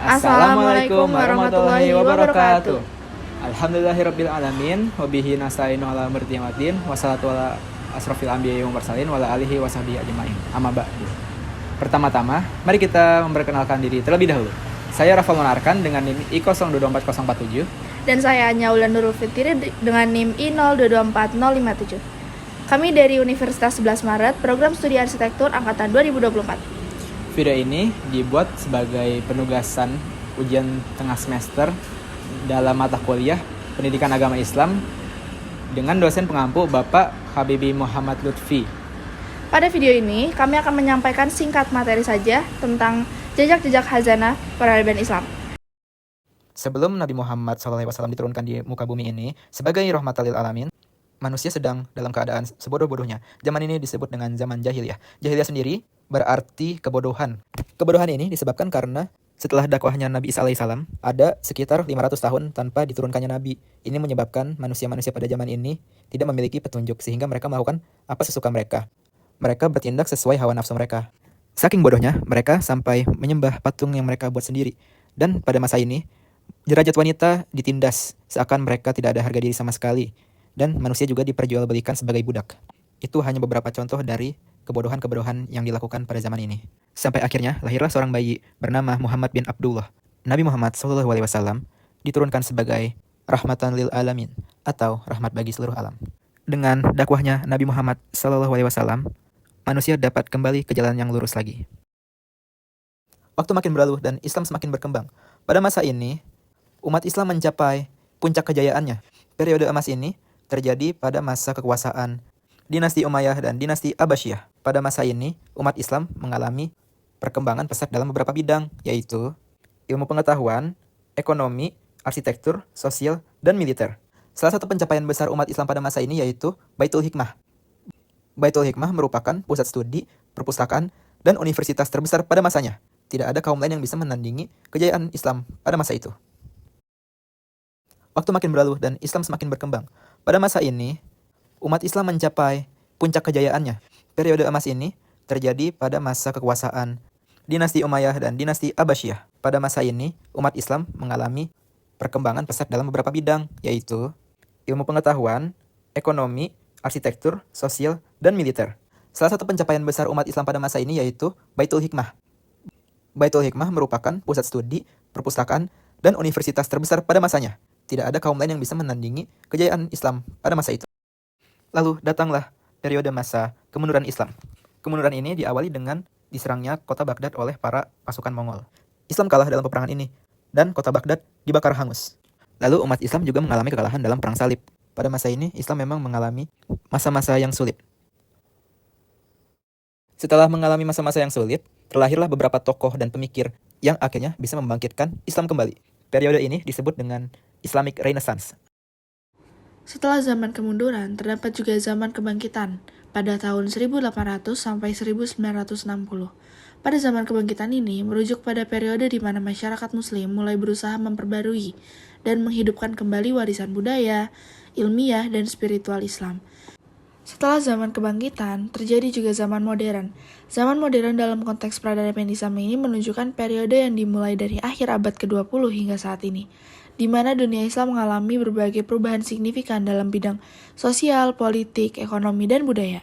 Assalamualaikum warahmatullahi wabarakatuh. Alhamdulillahirabbil alamin wa bihi nasta'inu ala umuri waddin wassalatu ala asrofil anbiya'i wal mursalin wa ala alihi washabihi ajmain. Amma ba'du. Pertama-tama, mari kita memperkenalkan diri terlebih dahulu. Saya Rafa Monarkan dengan NIM I022447 dan saya Nyaulan Nurul Fitri dengan NIM I02245057. Kami dari Universitas 11 Maret, Program Studi Arsitektur Angkatan 2024. Video ini dibuat sebagai penugasan ujian tengah semester dalam mata kuliah Pendidikan Agama Islam dengan dosen pengampu Bapak Habibi Muhammad Lutfi. Pada video ini, kami akan menyampaikan singkat materi saja tentang jejak-jejak khazanah peradaban Islam. Sebelum Nabi Muhammad SAW diturunkan di muka bumi ini sebagai rahmatan lil alamin, manusia sedang dalam keadaan sebodoh-bodohnya. Zaman ini disebut dengan zaman jahiliyah. Jahiliyah sendiri berarti kebodohan. Kebodohan ini disebabkan karena setelah dakwahnya Nabi Isa alaihissalam, ada sekitar 500 tahun tanpa diturunkannya Nabi. Ini menyebabkan manusia-manusia pada zaman ini tidak memiliki petunjuk sehingga mereka melakukan apa sesuka mereka. Mereka bertindak sesuai hawa nafsu mereka. Saking bodohnya, mereka sampai menyembah patung yang mereka buat sendiri. Dan pada masa ini, derajat wanita ditindas seakan mereka tidak ada harga diri sama sekali. Dan manusia juga diperjualbelikan sebagai budak. Itu hanya beberapa contoh dari kebodohan-kebodohan yang dilakukan pada zaman ini. Sampai akhirnya lahirlah seorang bayi bernama Muhammad bin Abdullah. Nabi Muhammad SAW diturunkan sebagai rahmatan lil alamin atau rahmat bagi seluruh alam. Dengan dakwahnya Nabi Muhammad SAW, manusia dapat kembali ke jalan yang lurus lagi. Waktu makin berlalu dan Islam semakin berkembang. Pada masa ini, umat Islam mencapai puncak kejayaannya. Periode emas ini terjadi pada masa kekuasaan dinasti Umayyah dan dinasti Abbasiyah. Pada masa ini, umat Islam mengalami perkembangan pesat dalam beberapa bidang, yaitu ilmu pengetahuan, ekonomi, arsitektur, sosial, dan militer. Salah satu pencapaian besar umat Islam pada masa ini yaitu Baitul Hikmah. Baitul Hikmah merupakan pusat studi, perpustakaan, dan universitas terbesar pada masanya. Tidak ada kaum lain yang bisa menandingi kejayaan Islam pada masa itu. Waktu makin berlalu dan Islam semakin berkembang. Pada masa ini, umat Islam mencapai puncak kejayaannya. Periode emas ini terjadi pada masa kekuasaan dinasti Umayyah dan dinasti Abbasiyah. Pada masa ini, umat Islam mengalami perkembangan pesat dalam beberapa bidang, yaitu ilmu pengetahuan, ekonomi, arsitektur, sosial, dan militer. Salah satu pencapaian besar umat Islam pada masa ini yaitu Baitul Hikmah. Baitul Hikmah merupakan pusat studi, perpustakaan, dan universitas terbesar pada masanya. Tidak ada kaum lain yang bisa menandingi kejayaan Islam pada masa itu. Lalu datanglah periode masa kemunduran Islam. Kemunduran ini diawali dengan diserangnya kota Baghdad oleh para pasukan Mongol. Islam kalah dalam peperangan ini, dan kota Baghdad dibakar hangus. Lalu umat Islam juga mengalami kekalahan dalam perang salib. Pada masa ini, Islam memang mengalami masa-masa yang sulit. Setelah mengalami masa-masa yang sulit, terlahirlah beberapa tokoh dan pemikir yang akhirnya bisa membangkitkan Islam kembali. Periode ini disebut dengan Islamic Renaissance. Setelah zaman kemunduran, terdapat juga zaman kebangkitan pada tahun 1800 sampai 1960. Pada zaman kebangkitan ini merujuk pada periode di mana masyarakat muslim mulai berusaha memperbarui dan menghidupkan kembali warisan budaya, ilmiah, dan spiritual Islam. Setelah zaman kebangkitan, terjadi juga zaman modern. Zaman modern dalam konteks peradaban Islam ini menunjukkan periode yang dimulai dari akhir abad ke-20 hingga saat ini, di mana dunia Islam mengalami berbagai perubahan signifikan dalam bidang sosial, politik, ekonomi, dan budaya.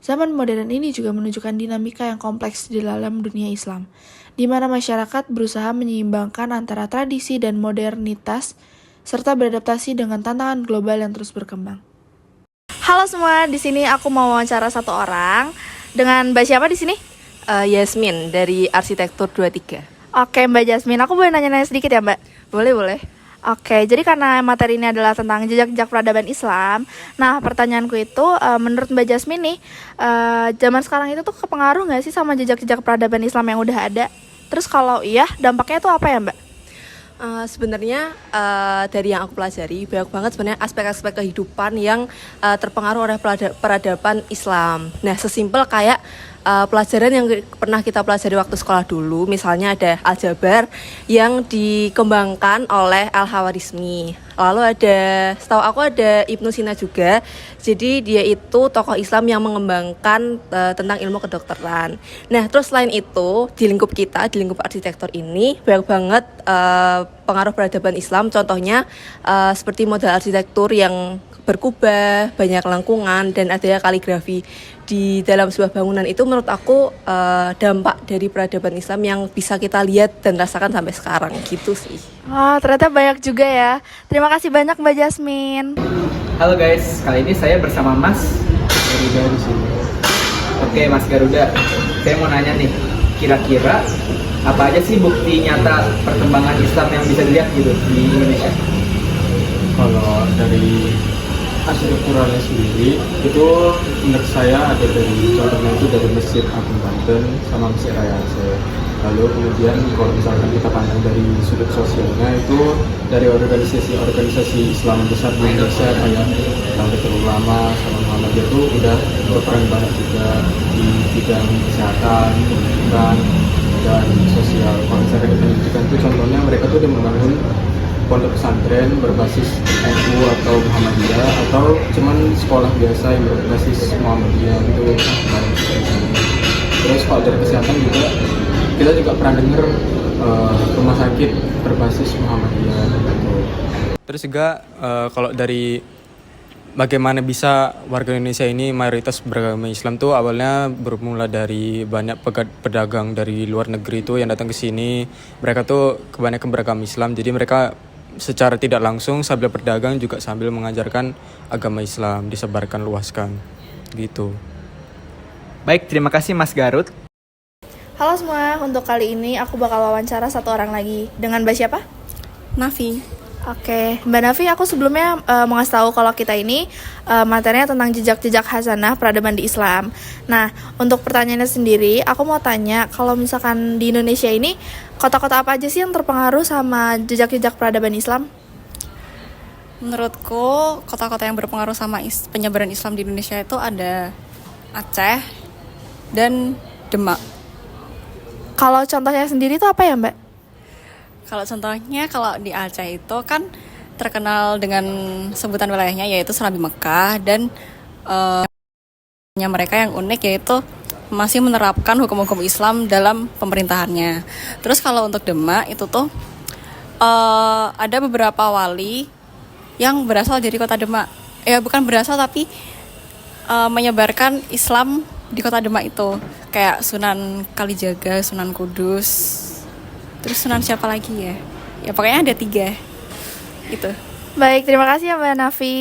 Zaman modern ini juga menunjukkan dinamika yang kompleks di dalam dunia Islam, di mana masyarakat berusaha menyeimbangkan antara tradisi dan modernitas, serta beradaptasi dengan tantangan global yang terus berkembang. Halo semua, di sini aku mau wawancara satu orang. Dengan Mbak siapa di sini? Yasmin dari Arsitektur 23. Oke, Mbak Jasmine, aku boleh nanya-nanya sedikit ya, Mbak? Boleh. Oke, jadi karena materi ini adalah tentang jejak-jejak peradaban Islam. Nah, pertanyaanku itu, menurut Mbak Jasmine nih, zaman sekarang itu tuh kepengaruh nggak sih sama jejak-jejak peradaban Islam yang udah ada? Terus kalau iya, dampaknya itu apa ya, Mbak? Sebenarnya dari yang aku pelajari banyak banget sebenarnya aspek-aspek kehidupan yang terpengaruh oleh peradaban Islam. Nah, sesimpel kayak pelajaran yang pernah kita pelajari waktu sekolah dulu. Misalnya ada aljabar yang dikembangkan oleh Al-Khawarizmi. Lalu setahu aku ada Ibnu Sina juga. Jadi dia itu tokoh Islam yang mengembangkan tentang ilmu kedokteran. Nah, terus selain itu di lingkup kita, di lingkup arsitektur ini banyak banget pengaruh peradaban Islam. Contohnya seperti model arsitektur yang berkubah, banyak lengkungan, dan adanya kaligrafi di dalam sebuah bangunan. Itu menurut aku dampak dari peradaban Islam yang bisa kita lihat dan rasakan sampai sekarang gitu sih. Wah, ternyata banyak juga ya. Terima kasih banyak Mbak Jasmine. Halo guys, kali ini saya bersama Mas Garuda di sini. Oke, Mas Garuda, saya mau nanya nih, kira-kira apa aja sih bukti nyata perkembangan Islam yang bisa dilihat gitu di Indonesia? Kalau dari arsitekturalnya sendiri itu menurut saya ada contohnya itu dari Masjid Agung Banten sama Masjid Raya Aceh. Lalu kemudian kalau misalkan kita pandang dari sudut sosialnya itu dari organisasi Islam besar di Indonesia kayak Nahdlatul Ulama sama Muhammadiyah itu udah berperan banyak juga di bidang kesehatan, pendidikan, dan sosial. Kalau misalkan di pendidikan itu contohnya mereka tuh udah membangun pondok pesantren berbasis NU atau Muhammadiyah atau cuman sekolah biasa yang berbasis Muhammadiyah itu. Terus kalau dari kesehatan juga kita juga pernah dengar rumah sakit berbasis Muhammadiyah gitu. Terus juga kalau dari bagaimana bisa warga Indonesia ini mayoritas beragama Islam tuh awalnya bermula dari banyak pedagang dari luar negeri tuh yang datang ke sini. Mereka tuh kebanyakan beragama Islam, jadi mereka secara tidak langsung sambil berdagang juga sambil mengajarkan agama Islam, disebarkan luaskan gitu. Baik, terima kasih Mas Garut. Halo semua, untuk kali ini aku bakal wawancara satu orang lagi. Dengan Mbak siapa? Nafi. Oke, Mbak Nafi, aku sebelumnya mau ngasih tahu kalau kita ini materinya tentang jejak-jejak hasanah peradaban di Islam. Nah, untuk pertanyaannya sendiri, aku mau tanya kalau misalkan di Indonesia ini kota-kota apa aja sih yang terpengaruh sama jejak-jejak peradaban Islam? Menurutku kota-kota yang berpengaruh sama penyebaran Islam di Indonesia itu ada Aceh dan Demak. Kalau contohnya sendiri itu apa ya, Mbak? Kalau contohnya kalau di Aceh itu kan terkenal dengan sebutan wilayahnya yaitu Serambi Mekah, dan mereka yang unik yaitu masih menerapkan hukum-hukum Islam dalam pemerintahannya. Terus kalau untuk Demak itu tuh ada beberapa wali yang berasal dari kota Demak. Ya bukan berasal tapi menyebarkan Islam di kota Demak itu. Kayak Sunan Kalijaga, Sunan Kudus, terus Sunan siapa lagi ya? Ya pokoknya ada 3 gitu. Baik, terima kasih ya Mbak Nafi.